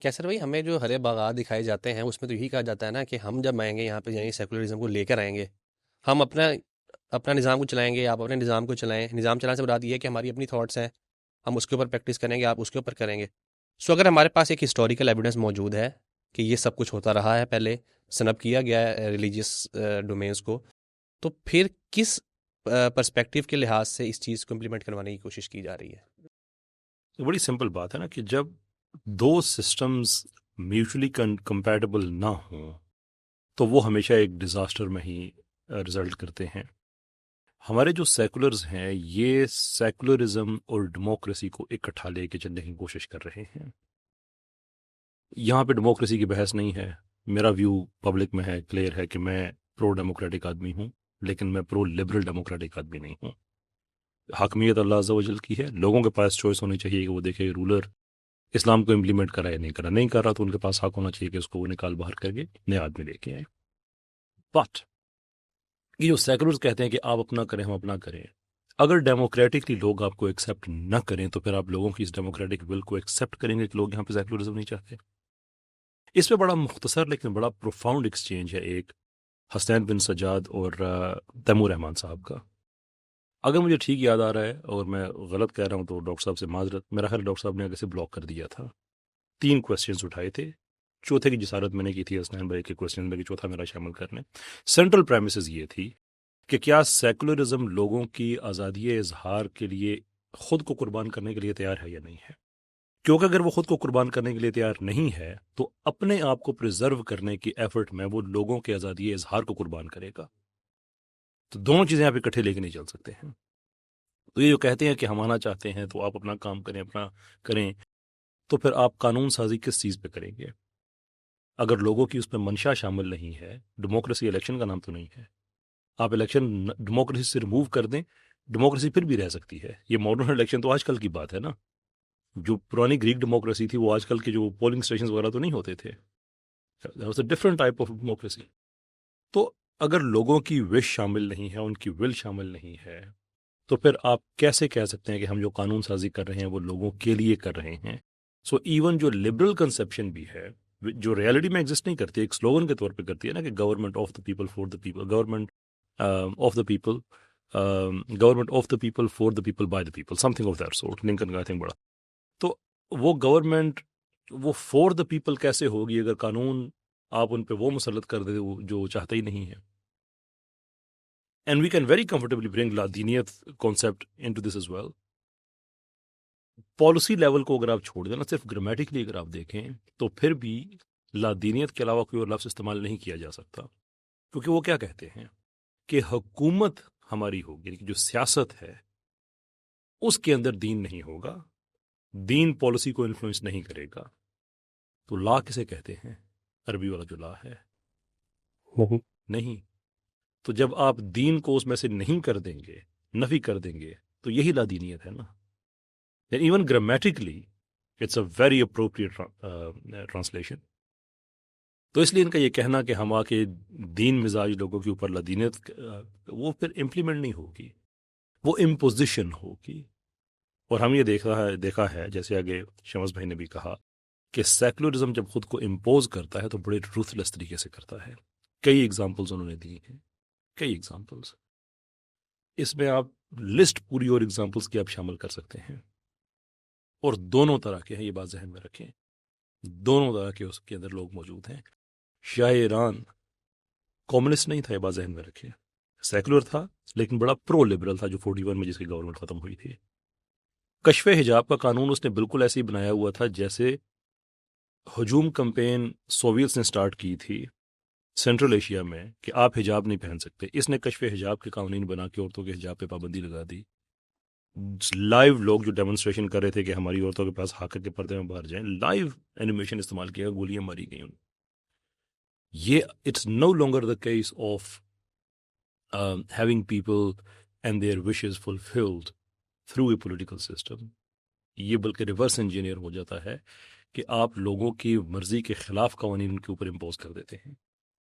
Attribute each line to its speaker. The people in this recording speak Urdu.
Speaker 1: کیسر بھائی، ہمیں جو ہرے باغات دکھائے جاتے ہیں اس میں تو یہی کہا جاتا ہے نا کہ ہم جب آئیں گے یہاں پہ، یعنی سیکولرزم کو لے کر آئیں گے، ہم اپنا نظام کو چلائیں گے، آپ اپنے نظام کو چلائیں. نظام چلانے سے مراد یہ ہے کہ ہماری اپنی تھاٹس ہیں، ہم اس کے اوپر پریکٹس کریں گے، آپ اس کے اوپر کریں گے. سو اگر ہمارے پاس ایک ہسٹوریکل ایویڈنس موجود ہے کہ یہ سب کچھ ہوتا رہا ہے، پہلے سنب کیا گیا ہے ریلیجیس ڈومینس کو، تو پھر کس پرسپیکٹیو کے لحاظ سے اس چیز کو امپلیمنٹ کروانے کی کوشش کی جا رہی ہے؟
Speaker 2: بڑی سمپل بات ہے نا کہ جب دو سسٹمز میوچلی کمپیٹیبل نہ ہوں تو وہ ہمیشہ ایک ڈیزاسٹر میں ہی رزلٹ کرتے ہیں. ہمارے جو سیکولرز ہیں یہ سیکولرزم اور ڈیموکریسی کو اکٹھا لے کے چلنے کی کوشش کر رہے ہیں. یہاں پہ ڈیموکریسی کی بحث نہیں ہے. میرا ویو پبلک میں ہے، کلیئر ہے کہ میں پرو ڈیموکریٹک آدمی ہوں، لیکن میں پرو لبرل ڈیموکریٹک آدمی نہیں ہوں. حاکمیت اللہ عز و جل کی ہے، لوگوں کے پاس چوائس ہونی چاہیے کہ وہ دیکھے رولر اسلام کو امپلیمنٹ کرا یا نہیں کر رہا تو ان کے پاس حق ہونا چاہیے کہ اس کو وہ نکال باہر کر کے نئے آدمی لے کے آئے. بٹ یہ جو سیکولرز کہتے ہیں کہ آپ اپنا کریں ہم اپنا کریں، اگر ڈیموکریٹکلی لوگ آپ کو ایکسیپٹ نہ کریں تو پھر آپ لوگوں کی اس ڈیموکریٹک ول کو ایکسیپٹ کریں گے کہ لوگ یہاں پہ سیکولرزم نہیں چاہتے. اس پہ بڑا مختصر لیکن بڑا پروفاؤنڈ ایکسچینج ہے ایک حسین بن سجاد اور تیمور رحمان صاحب کا. اگر مجھے ٹھیک یاد آ رہا ہے اور میں غلط کہہ رہا ہوں تو ڈاکٹر صاحب سے معذرت، میرا خیال ڈاکٹر صاحب نے آگے سے بلاک کر دیا تھا. 3 کویسچنز اٹھائے تھے، چوتھے کی جسارت میں نے کی تھی حسنین بھائی کے کویسچن میں کہ چوتھا میرا شامل کرنے. سینٹرل پریمسز یہ تھی کہ کیا سیکولرزم لوگوں کی آزادی اظہار کے لیے خود کو قربان کرنے کے لیے تیار ہے یا نہیں ہے. کیونکہ اگر وہ خود کو قربان کرنے کے لیے تیار نہیں ہے تو اپنے آپ کو پریزرو کرنے کی ایفرٹ میں وہ لوگوں کے آزادی اظہار کو قربان کرے گا. تو دونوں چیزیں آپ اکٹھے لے کے نہیں چل سکتے ہیں. تو یہ جو کہتے ہیں کہ ہم آنا چاہتے ہیں تو آپ اپنا کام کریں، اپنا کریں، تو پھر آپ قانون سازی کس چیز پہ کریں گے؟ اگر لوگوں کی اس پہ منشا شامل نہیں ہے، ڈیموکریسی الیکشن کا نام تو نہیں ہے. آپ الیکشن ڈیموکریسی سے ریموو کر دیں، ڈیموکریسی پھر بھی رہ سکتی ہے. یہ ماڈرن الیکشن تو آج کل کی بات ہے نا. جو پرانی گریک ڈیموکریسی تھی وہ آج کل کے جو پولنگ اسٹیشن وغیرہ تو نہیں ہوتے تھے. Different type of democracy. تو اگر لوگوں کی وش شامل نہیں ہے، ان کی ول شامل نہیں ہے، تو پھر آپ کیسے کہہ سکتے ہیں کہ ہم جو قانون سازی کر رہے ہیں وہ لوگوں کے لیے کر رہے ہیں؟ سو ایون جو لبرل کنسیپشن بھی ہے جو ریالٹی میں ایگزسٹ نہیں کرتی، ایک سلوگن کے طور پہ کرتی ہے نا کہ government of the people for the people, government of the people, government of the people for the people by the people, something of that sort, Lincoln کا آئی تھنک بڑا. تو وہ گورنمنٹ وہ فور دا پیپل کیسے ہوگی اگر قانون آپ ان پہ وہ مسلط کر دے جو چاہتے ہی نہیں ہے. And we can very comfortably bring لادینیت concept into this as well. Policy level کو اگر آپ چھوڑ دیں نا، صرف گرامیٹکلی اگر آپ دیکھیں تو پھر بھی لادینیت کے علاوہ کوئی اور لفظ استعمال نہیں کیا جا سکتا. کیونکہ وہ کیا کہتے ہیں کہ حکومت ہماری ہوگی، جو سیاست ہے اس کے اندر دین نہیں ہوگا، دین پالیسی کو انفلوئنس نہیں کرے گا. تو لا کسے کہتے ہیں؟ عربی والا جو لا ہے نہیں. تو جب آپ دین کو اس میں سے نہیں کر دیں گے، نفی کر دیں گے، تو یہی لا دینیت ہے نا. Even grammatically it's a very appropriate translation. تو اس لیے ان کا یہ کہنا کہ ہم آ کے دین مزاج لوگوں کے اوپر لادینیت، وہ پھر امپلیمنٹ نہیں ہوگی، وہ امپوزیشن ہوگی. اور ہم یہ دیکھا ہے جیسے آگے شمس بھائی نے بھی کہا کہ سیکولرزم جب خود کو امپوز کرتا ہے تو بڑے روتھلیس طریقے سے کرتا ہے. کئی ایگزامپلز انہوں نے دی ہیں، کئی ایگزامپلز. اس میں آپ لسٹ پوری اور ایگزامپلز کی آپ شامل کر سکتے ہیں. اور دونوں طرح کے ہیں، یہ بات ذہن میں رکھیں، دونوں طرح کے اس کے اندر لوگ موجود ہیں. شاہ ایران کمیونسٹ نہیں تھا، یہ بات ذہن میں رکھیں، سیکولر تھا لیکن بڑا پرو لبرل تھا، جو 41 میں جس کی گورنمنٹ ختم ہوئی تھی. کشف حجاب کا قانون اس نے بالکل ایسے ہی بنایا ہوا تھا جیسے ہجوم کمپین سوویتس نے سٹارٹ کی تھی سینٹرل ایشیا میں کہ آپ حجاب نہیں پہن سکتے. اس نے کشف حجاب کے قوانین بنا کے عورتوں کے حجاب پہ پابندی لگا دی. لائیو لوگ جو ڈیمونسٹریشن کر رہے تھے کہ ہماری عورتوں کے پاس حق ہے کہ پردے میں باہر جائیں، لائیو اینیمیشن استعمال کیا، گولیاں ماری گئیں. یہ it's no longer the case of having people and their wishes fulfilled through a political system. یہ بلکہ ریورس انجینئر ہو جاتا ہے کہ آپ لوگوں کی مرضی کے خلاف قوانین ان کے اوپر امپوز کر دیتے ہیں.